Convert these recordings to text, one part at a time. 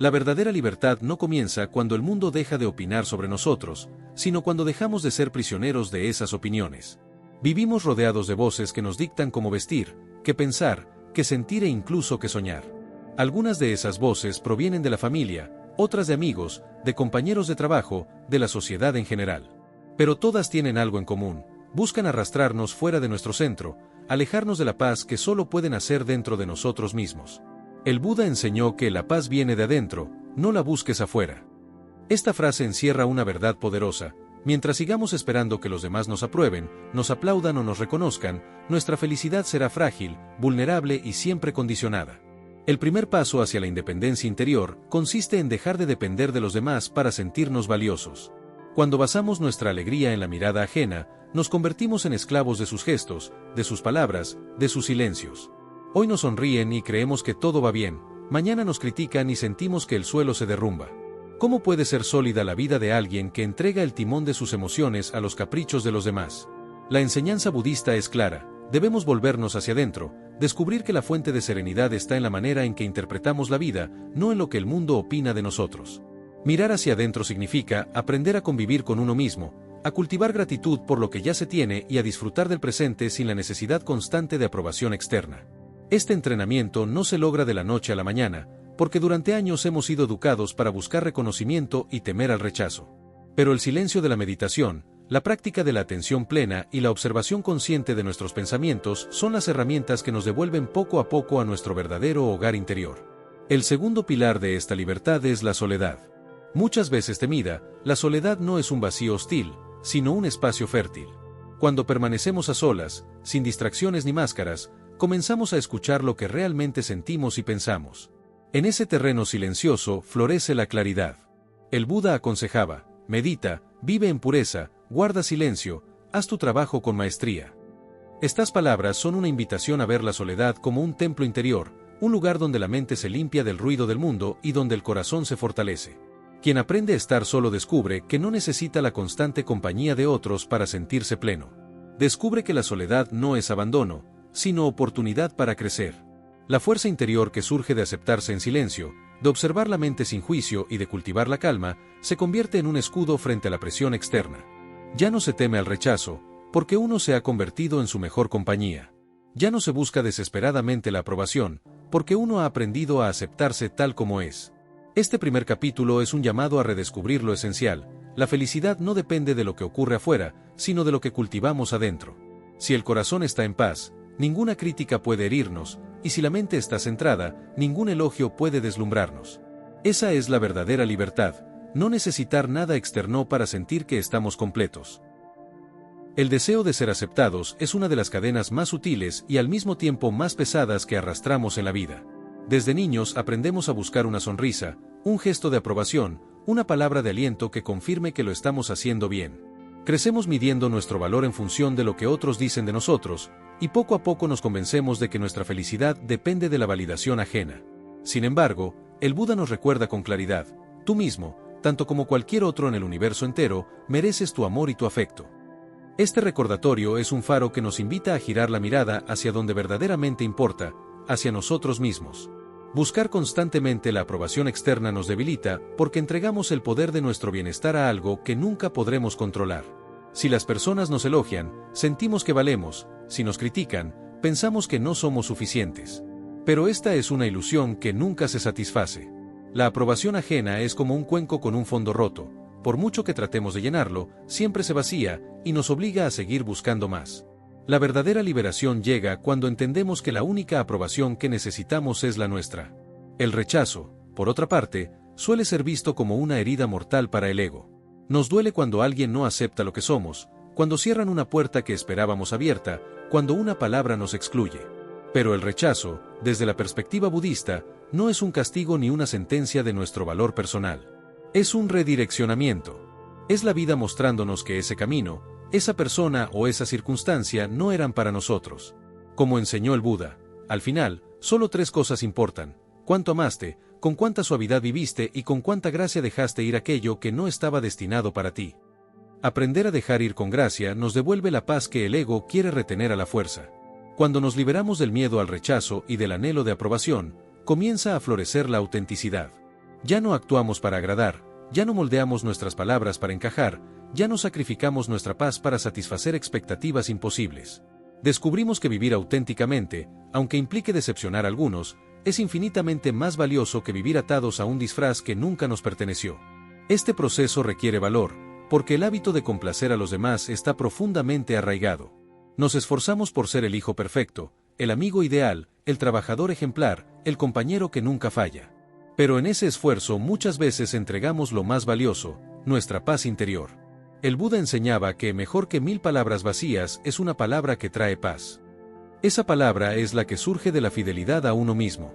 La verdadera libertad no comienza cuando el mundo deja de opinar sobre nosotros, sino cuando dejamos de ser prisioneros de esas opiniones. Vivimos rodeados de voces que nos dictan cómo vestir, qué pensar, qué sentir e incluso qué soñar. Algunas de esas voces provienen de la familia, otras de amigos, de compañeros de trabajo, de la sociedad en general. Pero todas tienen algo en común: buscan arrastrarnos fuera de nuestro centro, alejarnos de la paz que solo pueden hacer dentro de nosotros mismos. El Buda enseñó que la paz viene de adentro, no la busques afuera. Esta frase encierra una verdad poderosa: mientras sigamos esperando que los demás nos aprueben, nos aplaudan o nos reconozcan, nuestra felicidad será frágil, vulnerable y siempre condicionada. El primer paso hacia la independencia interior consiste en dejar de depender de los demás para sentirnos valiosos. Cuando basamos nuestra alegría en la mirada ajena, nos convertimos en esclavos de sus gestos, de sus palabras, de sus silencios. Hoy nos sonríen y creemos que todo va bien, mañana nos critican y sentimos que el suelo se derrumba. ¿Cómo puede ser sólida la vida de alguien que entrega el timón de sus emociones a los caprichos de los demás? La enseñanza budista es clara: debemos volvernos hacia adentro, descubrir que la fuente de serenidad está en la manera en que interpretamos la vida, no en lo que el mundo opina de nosotros. Mirar hacia adentro significa aprender a convivir con uno mismo, a cultivar gratitud por lo que ya se tiene y a disfrutar del presente sin la necesidad constante de aprobación externa. Este entrenamiento no se logra de la noche a la mañana, porque durante años hemos sido educados para buscar reconocimiento y temer al rechazo. Pero el silencio de la meditación, la práctica de la atención plena y la observación consciente de nuestros pensamientos son las herramientas que nos devuelven poco a poco a nuestro verdadero hogar interior. El segundo pilar de esta libertad es la soledad. Muchas veces temida, la soledad no es un vacío hostil, sino un espacio fértil. Cuando permanecemos a solas, sin distracciones ni máscaras, comenzamos a escuchar lo que realmente sentimos y pensamos. En ese terreno silencioso florece la claridad. El Buda aconsejaba: medita, vive en pureza, guarda silencio, haz tu trabajo con maestría. Estas palabras son una invitación a ver la soledad como un templo interior, un lugar donde la mente se limpia del ruido del mundo y donde el corazón se fortalece. Quien aprende a estar solo descubre que no necesita la constante compañía de otros para sentirse pleno. Descubre que la soledad no es abandono, sino oportunidad para crecer. La fuerza interior que surge de aceptarse en silencio, de observar la mente sin juicio y de cultivar la calma, se convierte en un escudo frente a la presión externa. Ya no se teme al rechazo, porque uno se ha convertido en su mejor compañía. Ya no se busca desesperadamente la aprobación, porque uno ha aprendido a aceptarse tal como es. Este primer capítulo es un llamado a redescubrir lo esencial: la felicidad no depende de lo que ocurre afuera, sino de lo que cultivamos adentro. Si el corazón está en paz, ninguna crítica puede herirnos, y si la mente está centrada, ningún elogio puede deslumbrarnos. Esa es la verdadera libertad: no necesitar nada externo para sentir que estamos completos. El deseo de ser aceptados es una de las cadenas más sutiles y al mismo tiempo más pesadas que arrastramos en la vida. Desde niños aprendemos a buscar una sonrisa, un gesto de aprobación, una palabra de aliento que confirme que lo estamos haciendo bien. Crecemos midiendo nuestro valor en función de lo que otros dicen de nosotros, y poco a poco nos convencemos de que nuestra felicidad depende de la validación ajena. Sin embargo, el Buda nos recuerda con claridad: tú mismo, tanto como cualquier otro en el universo entero, mereces tu amor y tu afecto. Este recordatorio es un faro que nos invita a girar la mirada hacia donde verdaderamente importa, hacia nosotros mismos. Buscar constantemente la aprobación externa nos debilita, porque entregamos el poder de nuestro bienestar a algo que nunca podremos controlar. Si las personas nos elogian, sentimos que valemos; si nos critican, pensamos que no somos suficientes. Pero esta es una ilusión que nunca se satisface. La aprobación ajena es como un cuenco con un fondo roto: por mucho que tratemos de llenarlo, siempre se vacía, y nos obliga a seguir buscando más. La verdadera liberación llega cuando entendemos que la única aprobación que necesitamos es la nuestra. El rechazo, por otra parte, suele ser visto como una herida mortal para el ego. Nos duele cuando alguien no acepta lo que somos, cuando cierran una puerta que esperábamos abierta, cuando una palabra nos excluye. Pero el rechazo, desde la perspectiva budista, no es un castigo ni una sentencia de nuestro valor personal. Es un redireccionamiento. Es la vida mostrándonos que ese camino, esa persona o esa circunstancia no eran para nosotros. Como enseñó el Buda, al final, solo 3 cosas importan: cuánto amaste, con cuánta suavidad viviste y con cuánta gracia dejaste ir aquello que no estaba destinado para ti. Aprender a dejar ir con gracia nos devuelve la paz que el ego quiere retener a la fuerza. Cuando nos liberamos del miedo al rechazo y del anhelo de aprobación, comienza a florecer la autenticidad. Ya no actuamos para agradar, ya no moldeamos nuestras palabras para encajar, ya no sacrificamos nuestra paz para satisfacer expectativas imposibles. Descubrimos que vivir auténticamente, aunque implique decepcionar a algunos, es infinitamente más valioso que vivir atados a un disfraz que nunca nos perteneció. Este proceso requiere valor, porque el hábito de complacer a los demás está profundamente arraigado. Nos esforzamos por ser el hijo perfecto, el amigo ideal, el trabajador ejemplar, el compañero que nunca falla. Pero en ese esfuerzo muchas veces entregamos lo más valioso, nuestra paz interior. El Buda enseñaba que mejor que 1000 palabras vacías es una palabra que trae paz. Esa palabra es la que surge de la fidelidad a uno mismo.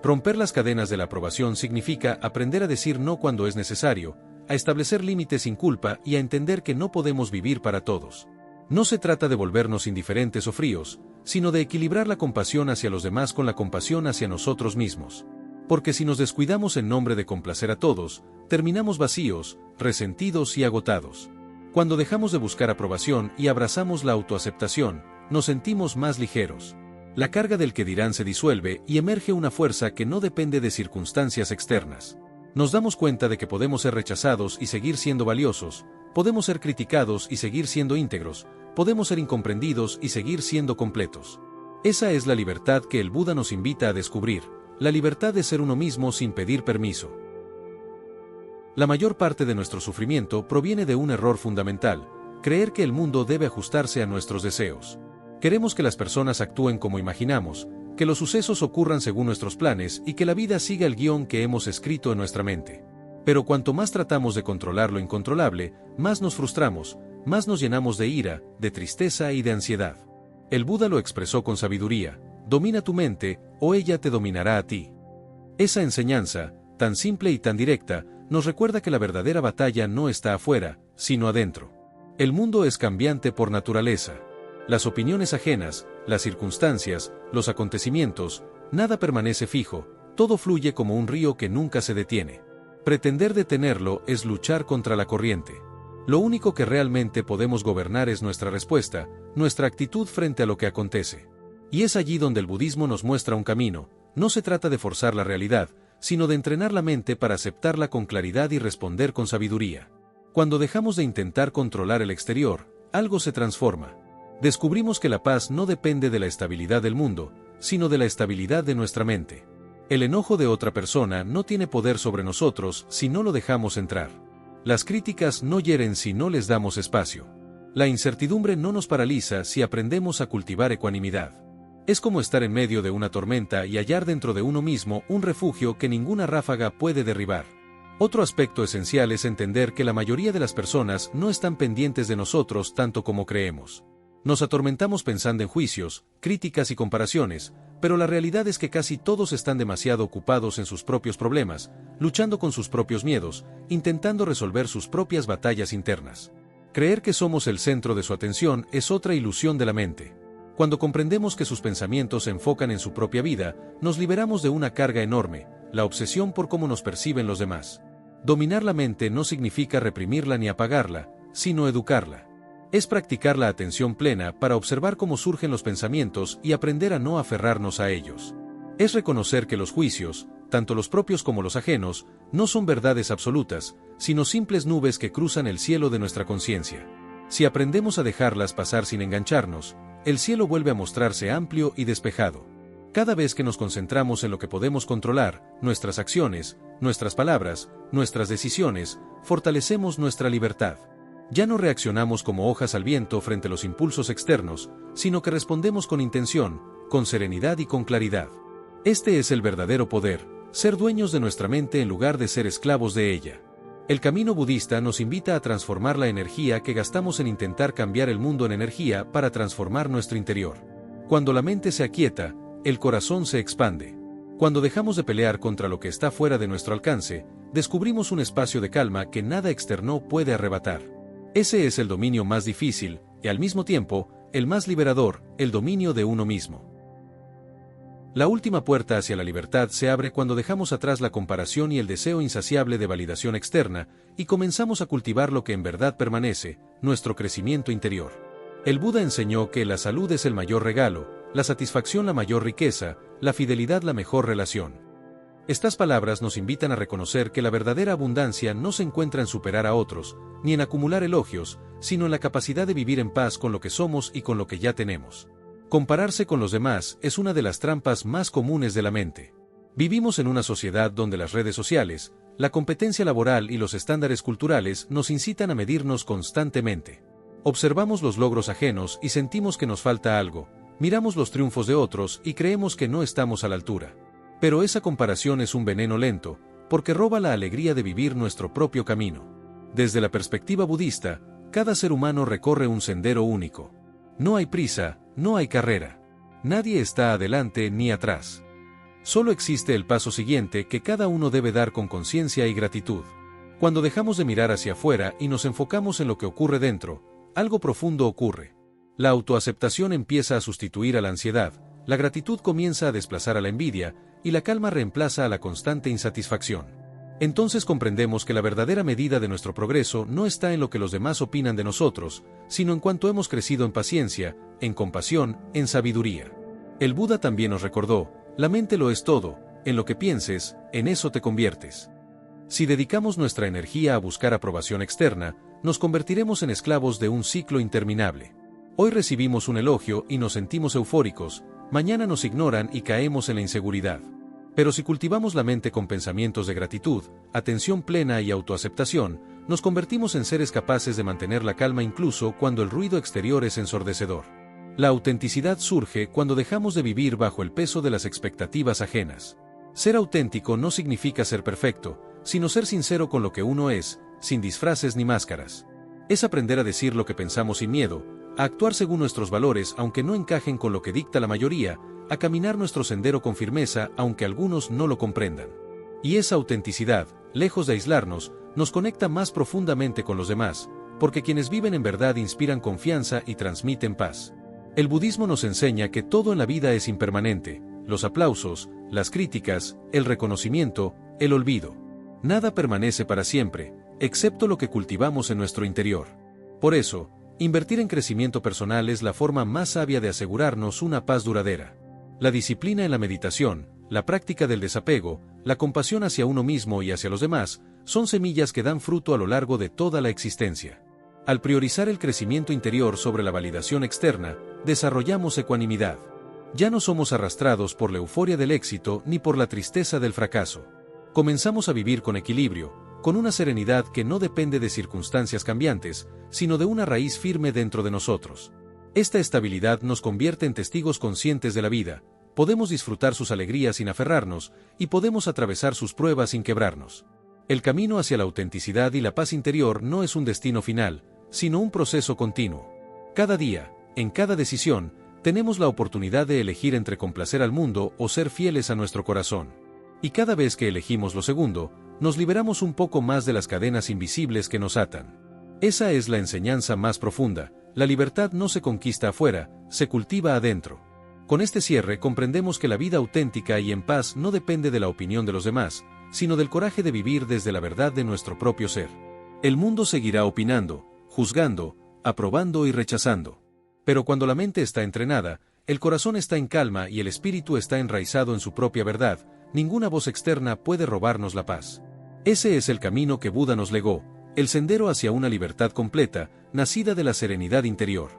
Romper las cadenas de la aprobación significa aprender a decir no cuando es necesario, a establecer límites sin culpa y a entender que no podemos vivir para todos. No se trata de volvernos indiferentes o fríos, sino de equilibrar la compasión hacia los demás con la compasión hacia nosotros mismos. Porque si nos descuidamos en nombre de complacer a todos, terminamos vacíos, resentidos y agotados. Cuando dejamos de buscar aprobación y abrazamos la autoaceptación, nos sentimos más ligeros. La carga del que dirán se disuelve y emerge una fuerza que no depende de circunstancias externas. Nos damos cuenta de que podemos ser rechazados y seguir siendo valiosos, podemos ser criticados y seguir siendo íntegros, podemos ser incomprendidos y seguir siendo completos. Esa es la libertad que el Buda nos invita a descubrir, la libertad de ser uno mismo sin pedir permiso. La mayor parte de nuestro sufrimiento proviene de un error fundamental, creer que el mundo debe ajustarse a nuestros deseos. Queremos que las personas actúen como imaginamos, que los sucesos ocurran según nuestros planes y que la vida siga el guión que hemos escrito en nuestra mente. Pero cuanto más tratamos de controlar lo incontrolable, más nos frustramos, más nos llenamos de ira, de tristeza y de ansiedad. El Buda lo expresó con sabiduría: domina tu mente, o ella te dominará a ti. Esa enseñanza, tan simple y tan directa, nos recuerda que la verdadera batalla no está afuera, sino adentro. El mundo es cambiante por naturaleza. Las opiniones ajenas, las circunstancias, los acontecimientos, nada permanece fijo, todo fluye como un río que nunca se detiene. Pretender detenerlo es luchar contra la corriente. Lo único que realmente podemos gobernar es nuestra respuesta, nuestra actitud frente a lo que acontece. Y es allí donde el budismo nos muestra un camino. No se trata de forzar la realidad, sino de entrenar la mente para aceptarla con claridad y responder con sabiduría. Cuando dejamos de intentar controlar el exterior, algo se transforma. Descubrimos que la paz no depende de la estabilidad del mundo, sino de la estabilidad de nuestra mente. El enojo de otra persona no tiene poder sobre nosotros si no lo dejamos entrar. Las críticas no hieren si no les damos espacio. La incertidumbre no nos paraliza si aprendemos a cultivar ecuanimidad. Es como estar en medio de una tormenta y hallar dentro de uno mismo un refugio que ninguna ráfaga puede derribar. Otro aspecto esencial es entender que la mayoría de las personas no están pendientes de nosotros tanto como creemos. Nos atormentamos pensando en juicios, críticas y comparaciones, pero la realidad es que casi todos están demasiado ocupados en sus propios problemas, luchando con sus propios miedos, intentando resolver sus propias batallas internas. Creer que somos el centro de su atención es otra ilusión de la mente. Cuando comprendemos que sus pensamientos se enfocan en su propia vida, nos liberamos de una carga enorme, la obsesión por cómo nos perciben los demás. Dominar la mente no significa reprimirla ni apagarla, sino educarla. Es practicar la atención plena para observar cómo surgen los pensamientos y aprender a no aferrarnos a ellos. Es reconocer que los juicios, tanto los propios como los ajenos, no son verdades absolutas, sino simples nubes que cruzan el cielo de nuestra conciencia. Si aprendemos a dejarlas pasar sin engancharnos, el cielo vuelve a mostrarse amplio y despejado. Cada vez que nos concentramos en lo que podemos controlar, nuestras acciones, nuestras palabras, nuestras decisiones, fortalecemos nuestra libertad. Ya no reaccionamos como hojas al viento frente a los impulsos externos, sino que respondemos con intención, con serenidad y con claridad. Este es el verdadero poder, ser dueños de nuestra mente en lugar de ser esclavos de ella. El camino budista nos invita a transformar la energía que gastamos en intentar cambiar el mundo en energía para transformar nuestro interior. Cuando la mente se aquieta, el corazón se expande. Cuando dejamos de pelear contra lo que está fuera de nuestro alcance, descubrimos un espacio de calma que nada externo puede arrebatar. Ese es el dominio más difícil, y al mismo tiempo, el más liberador, el dominio de uno mismo. La última puerta hacia la libertad se abre cuando dejamos atrás la comparación y el deseo insaciable de validación externa, y comenzamos a cultivar lo que en verdad permanece, nuestro crecimiento interior. El Buda enseñó que la salud es el mayor regalo, la satisfacción la mayor riqueza, la fidelidad la mejor relación. Estas palabras nos invitan a reconocer que la verdadera abundancia no se encuentra en superar a otros, ni en acumular elogios, sino en la capacidad de vivir en paz con lo que somos y con lo que ya tenemos. Compararse con los demás es una de las trampas más comunes de la mente. Vivimos en una sociedad donde las redes sociales, la competencia laboral y los estándares culturales nos incitan a medirnos constantemente. Observamos los logros ajenos y sentimos que nos falta algo, miramos los triunfos de otros y creemos que no estamos a la altura. Pero esa comparación es un veneno lento, porque roba la alegría de vivir nuestro propio camino. Desde la perspectiva budista, cada ser humano recorre un sendero único. No hay prisa, no hay carrera. Nadie está adelante ni atrás. Solo existe el paso siguiente que cada uno debe dar con conciencia y gratitud. Cuando dejamos de mirar hacia afuera y nos enfocamos en lo que ocurre dentro, algo profundo ocurre. La autoaceptación empieza a sustituir a la ansiedad, la gratitud comienza a desplazar a la envidia, y la calma reemplaza a la constante insatisfacción. Entonces comprendemos que la verdadera medida de nuestro progreso no está en lo que los demás opinan de nosotros, sino en cuanto hemos crecido en paciencia, en compasión, en sabiduría. El Buda también nos recordó: la mente lo es todo, en lo que pienses, en eso te conviertes. Si dedicamos nuestra energía a buscar aprobación externa, nos convertiremos en esclavos de un ciclo interminable. Hoy recibimos un elogio y nos sentimos eufóricos, mañana nos ignoran y caemos en la inseguridad. Pero si cultivamos la mente con pensamientos de gratitud, atención plena y autoaceptación, nos convertimos en seres capaces de mantener la calma incluso cuando el ruido exterior es ensordecedor. La autenticidad surge cuando dejamos de vivir bajo el peso de las expectativas ajenas. Ser auténtico no significa ser perfecto, sino ser sincero con lo que uno es, sin disfraces ni máscaras. Es aprender a decir lo que pensamos sin miedo, a actuar según nuestros valores aunque no encajen con lo que dicta la mayoría, a caminar nuestro sendero con firmeza aunque algunos no lo comprendan. Y esa autenticidad, lejos de aislarnos, nos conecta más profundamente con los demás, porque quienes viven en verdad inspiran confianza y transmiten paz. El budismo nos enseña que todo en la vida es impermanente: los aplausos, las críticas, el reconocimiento, el olvido. Nada permanece para siempre, excepto lo que cultivamos en nuestro interior. Por eso, invertir en crecimiento personal es la forma más sabia de asegurarnos una paz duradera. La disciplina en la meditación, la práctica del desapego, la compasión hacia uno mismo y hacia los demás, son semillas que dan fruto a lo largo de toda la existencia. Al priorizar el crecimiento interior sobre la validación externa, desarrollamos ecuanimidad. Ya no somos arrastrados por la euforia del éxito ni por la tristeza del fracaso. Comenzamos a vivir con equilibrio, con una serenidad que no depende de circunstancias cambiantes, sino de una raíz firme dentro de nosotros. Esta estabilidad nos convierte en testigos conscientes de la vida, podemos disfrutar sus alegrías sin aferrarnos, y podemos atravesar sus pruebas sin quebrarnos. El camino hacia la autenticidad y la paz interior no es un destino final, sino un proceso continuo. Cada día, en cada decisión, tenemos la oportunidad de elegir entre complacer al mundo o ser fieles a nuestro corazón. Y cada vez que elegimos lo segundo, nos liberamos un poco más de las cadenas invisibles que nos atan. Esa es la enseñanza más profunda: la libertad no se conquista afuera, se cultiva adentro. Con este cierre comprendemos que la vida auténtica y en paz no depende de la opinión de los demás, sino del coraje de vivir desde la verdad de nuestro propio ser. El mundo seguirá opinando, juzgando, aprobando y rechazando. Pero cuando la mente está entrenada, el corazón está en calma y el espíritu está enraizado en su propia verdad, ninguna voz externa puede robarnos la paz. Ese es el camino que Buda nos legó, el sendero hacia una libertad completa, nacida de la serenidad interior.